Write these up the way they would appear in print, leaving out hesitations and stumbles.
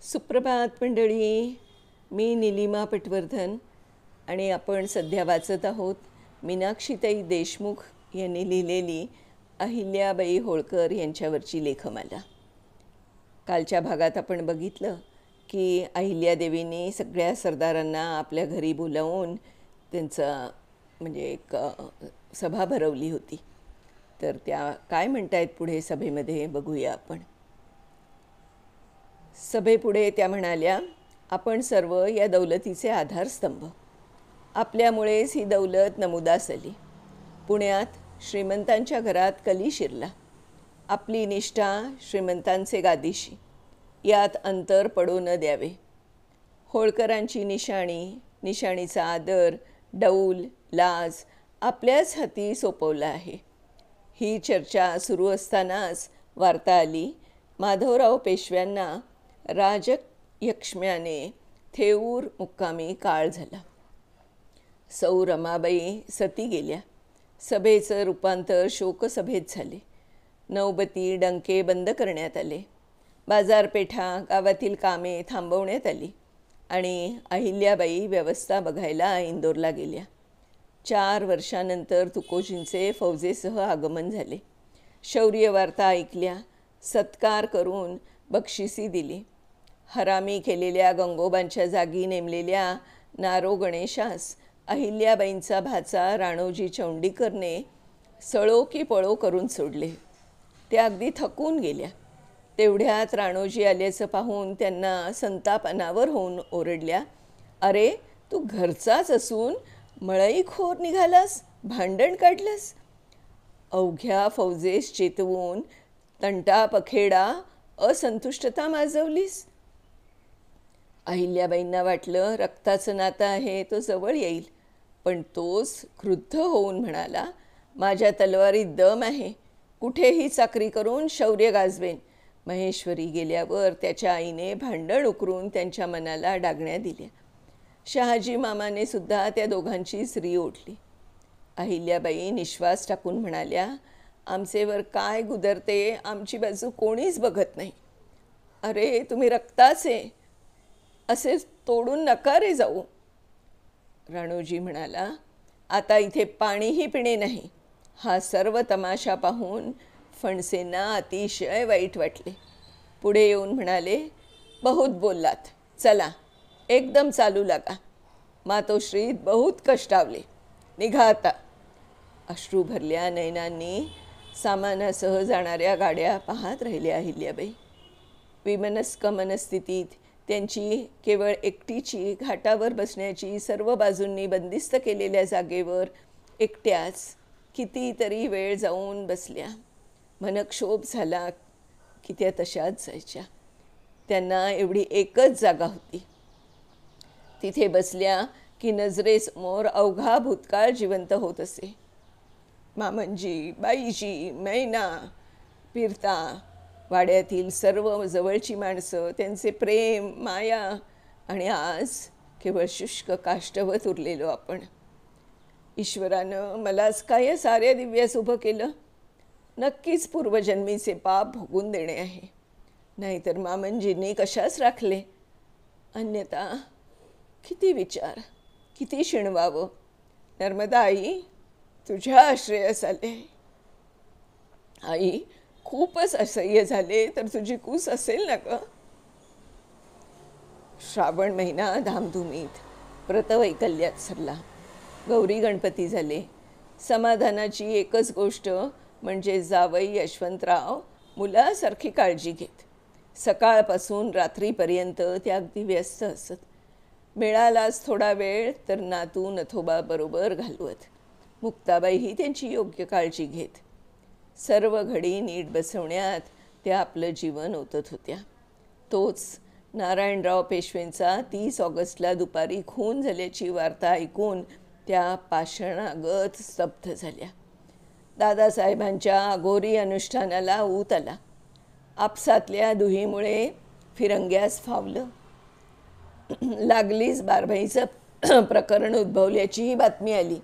सुप्रभात मंडळी. मी निलिमा पटवर्धन आणि आपण सध्या वाचत आहोत मीनाक्षीताई देशमुख यांनी लिहिलेली अहिल्याबाई होळकर यांच्यावरची लेखमाला. कालच्या भागात आपण बघितलं की अहिल्यादेवींनी सगळ्या सरदारांना आपल्या घरी बोलावून त्यांचा एक सभा भरवली होती. तर त्या काय म्हणतायत पुढे सभेमध्ये बघूया आपण. सभेपुढे त्या म्हणाल्या, आपण सर्व या दौलतीचे आधारस्तंभ. आपल्यामुळेच ही दौलत नमुदास आली. पुण्यात श्रीमंतांच्या घरात कली शिरला. आपली निष्ठा श्रीमंतांचे गादीशी, यात अंतर पडू न द्यावे. होळकरांची निशाणीचा आदर, डौल, लाज आपल्याच हाती सोपवला आहे. ही चर्चा सुरू असतानाच वार्ता आली, माधवराव पेशव्यांना राजयक्ष्म्याने थेऊर मुक्कामी काळ झाला. सौ रमाबाई सती गेल्या. सभेचं रूपांतर शोकसभेत झाले. नौबती डंके बंद करण्यात आले. बाजारपेठा, गावातील कामे थांबवण्यात आली आणि अहिल्याबाई व्यवस्था बघायला इंदोरला गेल्या. 4 वर्षानंतर तुकोजींचे फौजेसह आगमन झाले. शौर्य वार्ता ऐकल्या. सत्कार करून बक्षिसी दिली. हरामी केलेल्या गंगोबांच्या जागी नेमलेल्या नारो गणेशास अहिल्याबाईंचा भाचा राणोजी चौंडीकरने सळो की पळो करून सोडले. त्या अगदी थकून गेल्या. तेवढ्यात राणोजी आल्याचं पाहून त्यांना संताप अनावर होऊन ओरडल्या, अरे तू घरचाच असून मळईखोर निघालास, भांडण काढलंस. अवघ्या फौजेस चेतवून तंटा पखेडा असंतुष्टता माजवलीस. अहिल्याबाईंना वाटलं रक्ताचं नातं आहे तो जवळ येईल, पण तोच क्रुद्ध होऊन म्हणाला, माझ्या तलवारीत दम आहे, कुठेही चाकरी करून शौर्य गाजवेन. महेश्वरी गेल्यावर त्याच्या आईने भांडण उकरून त्यांच्या मनाला डागण्या दिल्या. शहाजी मामाने सुद्धा त्या दोघांचीच री ओढली. अहिल्याबाई निश्वास टाकून म्हणाल्या, आमचेवर काय गुदरते, आमची बाजू कोणीच बघत नाही. अरे तुम्ही रक्ताचे, असे तोडून नका रे जाऊ. राणोजी म्हणाला, आता इथे पाणीही पिणे नाही. हा सर्व तमाशा पाहून फणसेंना अतिशय वाईट वाटले. पुढे येऊन म्हणाले, बहुत बोललात, चला एकदम चालू लागा. मातोश्रीत बहुत कष्टावले, निघा आता. अश्रू भरल्या नयनांनी सामानासह जाणाऱ्या गाड्या पाहत राहिल्या अहिल्याबाई. विमनस्क मनस्थितीत त्यांची केवळ एकटीची घाटावर बसण्याची सर्व बाजूंनी बंदिस्त केलेल्या जागेवर एकट्याच कितीतरी वेळ जाऊन बसल्या. मनक्षोभ झाला की त्या तशाच जायच्या. त्यांना एवढी एकच जागा होती. तिथे बसल्या की नजरेसमोर अवघा भूतकाळ जिवंत होत असे. मामंजी, बाईजी, मैना, पिरता, वाड्यातील सर्व जवळची माणसं, त्यांचे प्रेम, माया, आणि आज केवळ शुष्क काष्ठवत उरलेलो आपण. ईश्वरानं मलाच काय साऱ्या दिव्यास उभं केलं. नक्कीच पूर्वजन्मीचे पाप भोगून देणे आहे, नाहीतर मामंजींनी कशाच राखले. अन्यथा किती विचार, किती शिणवावं. नर्मदा आई, तुझ्या आश्रयास आले. आई, खूपच असह्य झाले तर तुझी कूस असेल ना ग. श्रावण महिना धामधुमीत व्रतवैकल्यात सरला. गौरी गणपती झाले. समाधानाची एकच गोष्ट म्हणजे जावई यशवंतराव मुलासारखी काळजी घेत. सकाळपासून रात्रीपर्यंत ते अगदी व्यस्त असत. मिळालाच थोडा वेळ तर नातू नथोबाबरोबर घालवत. मुक्ताबाईही त्यांची योग्य काळजी घेत. सर्व घडी नीट बसवण्यात त्या आपलं जीवन ओतत होत्या. तोच नारायणराव पेशवेंचा 30 ऑगस्टला दुपारी खून झाल्याची वार्ता ऐकून त्या पाषाणागत स्तब्ध झाल्या. दादासाहेबांच्या अघोरी अनुष्ठानाला ऊत आला. आपसातल्या दुहीमुळे फिरंग्यास फावलं. लागलीच बारभाईचं प्रकरण उद्भवल्याचीही बातमी आली.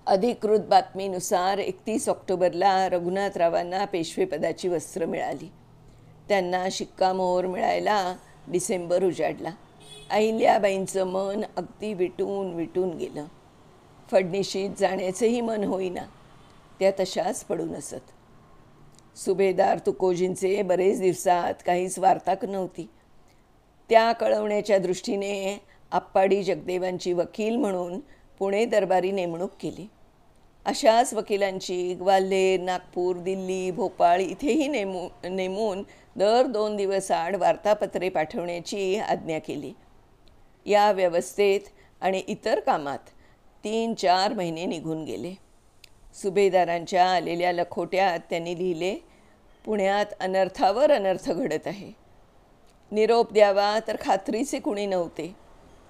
अधिकृत बातमीनुसार 31 ऑक्टोबरला रघुनाथरावांना पेशवेपदाची वस्त्र मिळाली. त्यांना शिक्कामोहर मिळायला डिसेंबर उजाडला. अहिल्याबाईंचं मन अगदी विटून विटून गेलं. फडणीशीत जाण्याचंही मन होईना. त्या तशाच पडून असत. सुभेदार तुकोजींचे बरेच दिवसात काहीच वार्ता नव्हती. त्या कळवण्याच्या दृष्टीने आप्पाडी जगदेवांची वकील म्हणून पुणे दरबारी नेमणूक केली. अशाच वकिलांची ग्वाल्हेर, नागपूर, दिल्ली, भोपाळ इथेही नेमून दर 2 दिवस आड वार्तापत्रे पाठवण्याची आज्ञा केली. या व्यवस्थेत आणि इतर कामात 3-4 महिने निघून गेले. सुभेदारांच्या आलेल्या लखोट्यात त्यांनी लिहिले, पुण्यात अनर्थावर अनर्थ घडत आहे. निरोप द्यावा तर खात्रीचे कुणी नव्हते.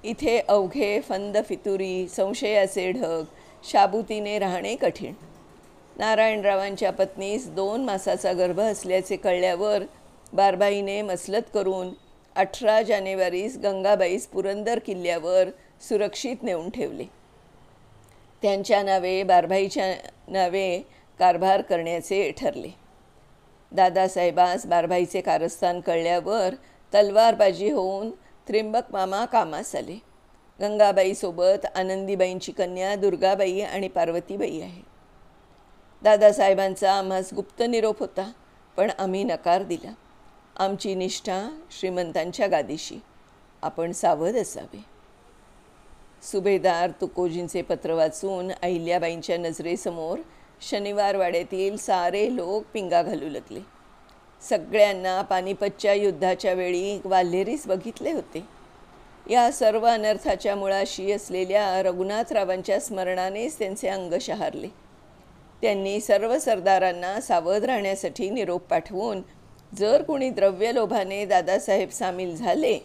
इथे अवघे फंद फितुरी, संशयाचे ढग, शाबुतीने राहणे कठीण. नारायणरावांच्या पत्नीस 2 मासाचा गर्भ असल्याचे कळल्यावर बारबाईने मसलत करून 18 जानेवारीस गंगाबाईस पुरंदर किल्ल्यावर सुरक्षित नेऊन ठेवले. त्यांच्या नावे बारबाईच्या नावे कारभार करण्याचे ठरले. दादासाहेबास बारबाईचे कारस्थान कळल्यावर तलवारबाजी होऊन त्र्यंबक मामा कामास आले. गंगाबाईसोबत आनंदीबाईंची कन्या दुर्गाबाई आणि पार्वतीबाई आहे. दादासाहेबांचा आम्हास गुप्त निरोप होता, पण आम्ही नकार दिला. आमची निष्ठा श्रीमंतांच्या गादीशी. आपण सावध असावे. सुभेदार तुकोजींचे पत्र वाचून अहिल्याबाईंच्या नजरेसमोर शनिवार वाड्यातील सारे लोक पिंगा घालू लागले. सगळ्यांना पानिपतच्या युद्धाच्या वेळी ग्वाल्हेरीस बघितले होते. या सर्व अनर्थाच्या मुळाशी असलेल्या रघुनाथरावांच्या स्मरणानेच त्यांचे अंग शहारले. त्यांनी सर्व सरदारांना सावध राहण्यासाठी निरोप पाठवून जर कोणी द्रव्यलोभाने दादासाहेब सामील झाले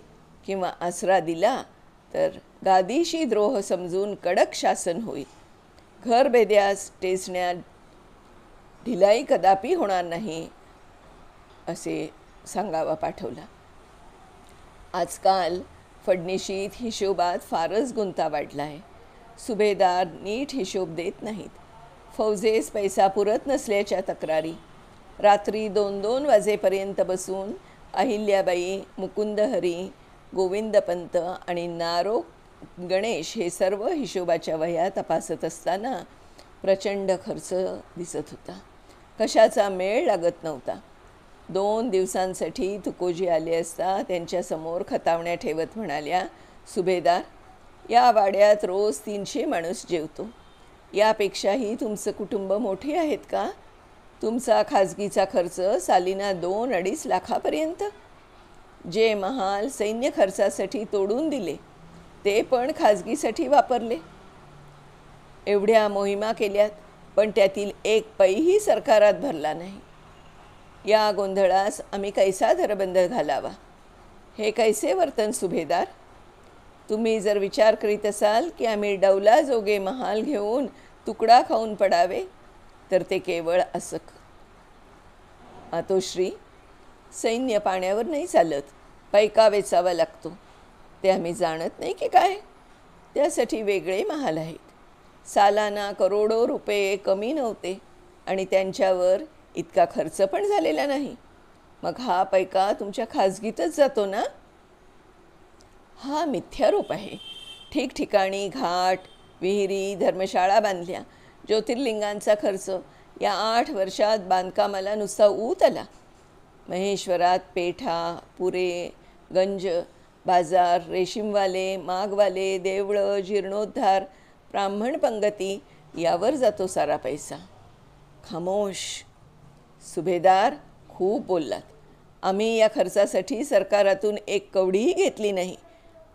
किंवा आसरा दिला तर गादीशी द्रोह समजून कडक शासन होईल. घर बेद्यास टेचण्यात ढिलाई कदापि होणार नाही असे सांगावा पाठवला. आजकाल फडणीशीत हिशोबात फारच गुंता वाढला आहे. सुभेदार नीट हिशोब देत नाहीत. फौजेस पैसा पुरत नसल्याच्या तक्रारी. रात्री 2-2 वाजेपर्यंत बसून अहिल्याबाई, मुकुंदहरी, गोविंदपंत आणि नारो गणेश हे सर्व हिशोबाच्या वह्या तपासत असताना प्रचंड खर्च दिसत होता. कशाचा मेळ लागत नव्हता. 2 दिवसांसाठी तुकोजी आले असता त्यांच्यासमोर खतावण्या ठेवत म्हणाल्या, सुभेदार, या वाड्यात रोज 300 माणूस जेवतो. यापेक्षाही तुमचं कुटुंब मोठे आहेत का? तुमचा खाजगीचा खर्च सालीना 2-2.5 लाखापर्यंत. जे महाल सैन्य खर्चासाठी तोडून दिले ते पण खाजगीसाठी वापरले. एवढ्या मोहिमा केल्यात, पण त्यातील 1 पैही सरकारात भरला नाही. या गोंधळास आम्ही कैसा धरबंद घालावा? हे कैसे वर्तन सुभेदार? तुम्ही जर विचार करीत असाल की आम्ही डौलाजोगे महाल घेऊन तुकडा खाऊन पडावे तर ते केवळ असक. मातोश्री, सैन्य पाण्यावर नाही चालत, पैका वेचावा लागतो. ते आम्ही जाणत नाही की काय? त्यासाठी वेगळे महाल आहेत. सालाना करोडो रुपये कमी नव्हते आणि त्यांच्यावर इतका खर्च पण झालेला नाही. मग हा पैका तुमच्या खाजगीतच जातो ना? हा मिथ्यारोप आहे. ठिकठिकाणी घाट, विहिरी, धर्मशाळा बांधल्या. ज्योतिर्लिंगांचा खर्च या 8 वर्षात बांधकामाला नुसता ऊत आला. महेश्वरात पेठा, पुरे, गंज, बाजार, रेशीमवाले, मागवाले, देवळं, जीर्णोद्धार, ब्राह्मण पंगती यावर जातो सारा पैसा. खामोश. सुभेदार, खूप बोललात. आम्ही या खर्चासाठी सरकारातून 1 कवडीही घेतली नाही.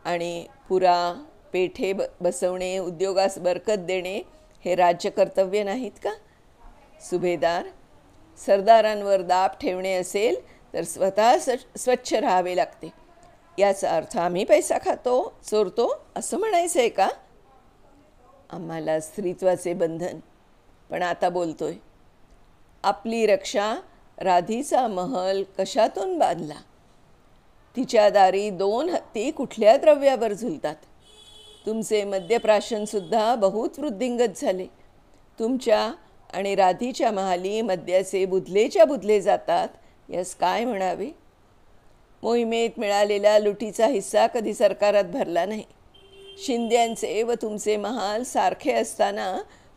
आणि पुरा, पेठे बसवणे, उद्योगास बरकत देणे हे राज्यकर्तव्य नाहीत का? सुभेदार, सरदारांवर दाब ठेवणे असेल तर स्वतः स्वच्छ राहावे लागते. याचा अर्थ आम्ही पैसा खातो, चोरतो असं म्हणायचं आहे का? आम्हाला स्त्रीत्वाचे बंधन, पण आता बोलतोय. आपली रक्षा राधीचा महल कशातून बांधला? तिच्या दारी 2 हत्ती कुठल्या द्रव्यावर झुलतात? तुमचे मद्यप्राशनसुद्धा बहुत वृद्धिंगत झाले. तुमच्या आणि राधीच्या महाली मद्याचे बुधलेच्या बुधले जातात. यास काय म्हणावे? मोहिमेत मिळालेला लुटीचा हिस्सा कधी सरकारात भरला नाही. शिंद्यांचे व तुमचे महाल सारखे असताना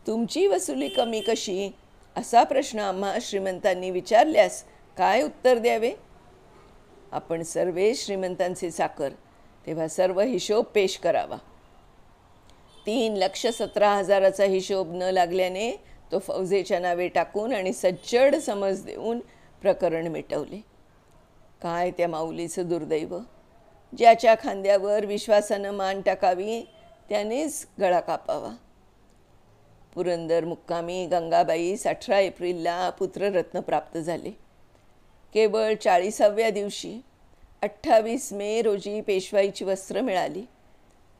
तुमची वसुली कमी कशी, असा प्रश्न आम्हा श्रीमंतांनी विचारल्यास काय उत्तर द्यावे? आपण सर्वे श्रीमंतांचे चाकर, तेव्हा सर्व हिशोब पेश करावा. 3,17,000चा हिशोब न लागल्याने तो फौजेच्या नावे टाकून आणि सज्जड समज देऊन प्रकरण मिटवले. काय त्या माऊलीचं दुर्दैव! ज्याच्या खांद्यावर विश्वासानं मान टाकावी त्यानेच गळा कापावा. पुरंदर मुक्कामी गंगाबाईस 18 एप्रिलला पुत्ररत्न प्राप्त झाले. केवळ 40व्या दिवशी 28 मे रोजी पेशवाईची वस्त्र मिळाली.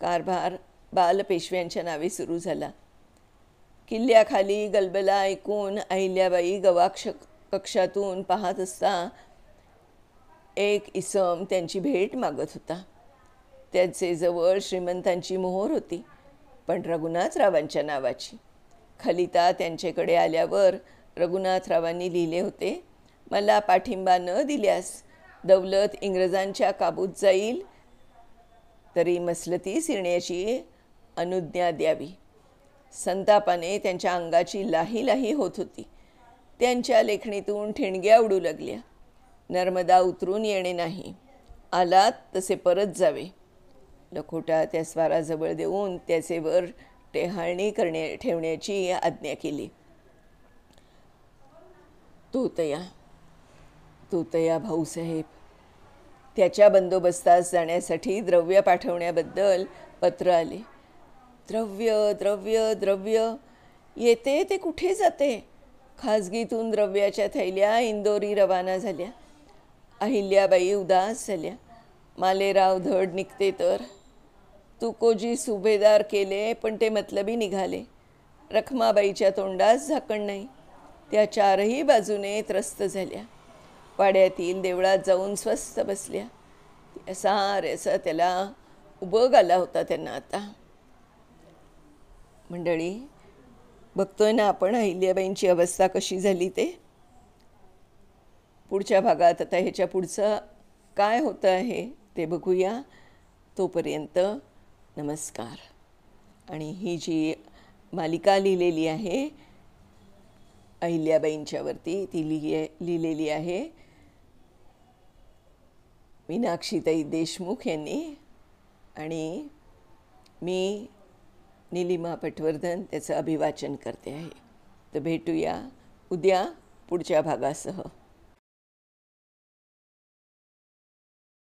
कारभार बालपेशव्यांच्या नावे सुरू झाला. किल्ल्याखाली गलबला ऐकून अहिल्याबाई गवाक्ष कक्षातून पाहत असता एक इसम त्यांची भेट मागत होता. त्याचे जवळ श्रीमंतांची मोहर होती, पण रघुनाथरावांच्या नावाची. खलिता त्यांच्याकडे आल्यावर रघुनाथरावांनी लिहिले होते, मला पाठिंबा न दिल्यास दौलत इंग्रजांच्या काबूत जाईल, तरी मसलतीस येण्याची अनुज्ञा द्यावी. संतापाने त्यांच्या अंगाची लाही लाही होत होती. त्यांच्या लेखणीतून ठिणग्या उडू लागल्या. नर्मदा उतरून येणे नाही, आलात तसे परत जावे. लखोटा त्या स्वाराजवळ देऊन त्याचे वर टेहाळणी ठेवण्याची आज्ञा केली. तोतया भाऊसाहेब त्याच्या बंदोबस्तास जाण्यासाठी द्रव्य पाठवण्याबद्दल पत्र आले. द्रव्य द्रव्य द्रव्य येते ते कुठे जाते? खाजगीतून द्रव्याच्या थैल्या इंदोरी रवाना झाल्या. अहिल्याबाई उदास झाल्या. मालेराव धड निघते तर तुकोजी सुभेदार केले, पण ते मतलबी निघाले. रखमाबाईच्या तोंडास झाकण नाही. त्या चारही बाजूने त्रस्त झाल्या. वाड्यातील देवळात जाऊन स्वस्थ बसल्या. साऱ्याचा त्याला उबग आला होता त्यांना आता. मंडळी, बघतोय ना आपण अहिल्याबाईंची अवस्था कशी झाली ते. पुढच्या भागात आता ह्याच्या पुढचं काय होतं आहे ते बघूया. तोपर्यंत नमस्कार. आणि ही जी मालिका लिहिलेली आहे अहिल्याबाईंच्यावरती, ती लिहिलेली आहे मीनाक्षीताई देशमुख यांनी, आणि मी नीलिमा पटवर्धन त्याचं अभिवाचन करते आहे. तर भेटूया उद्या पुढच्या भागासह.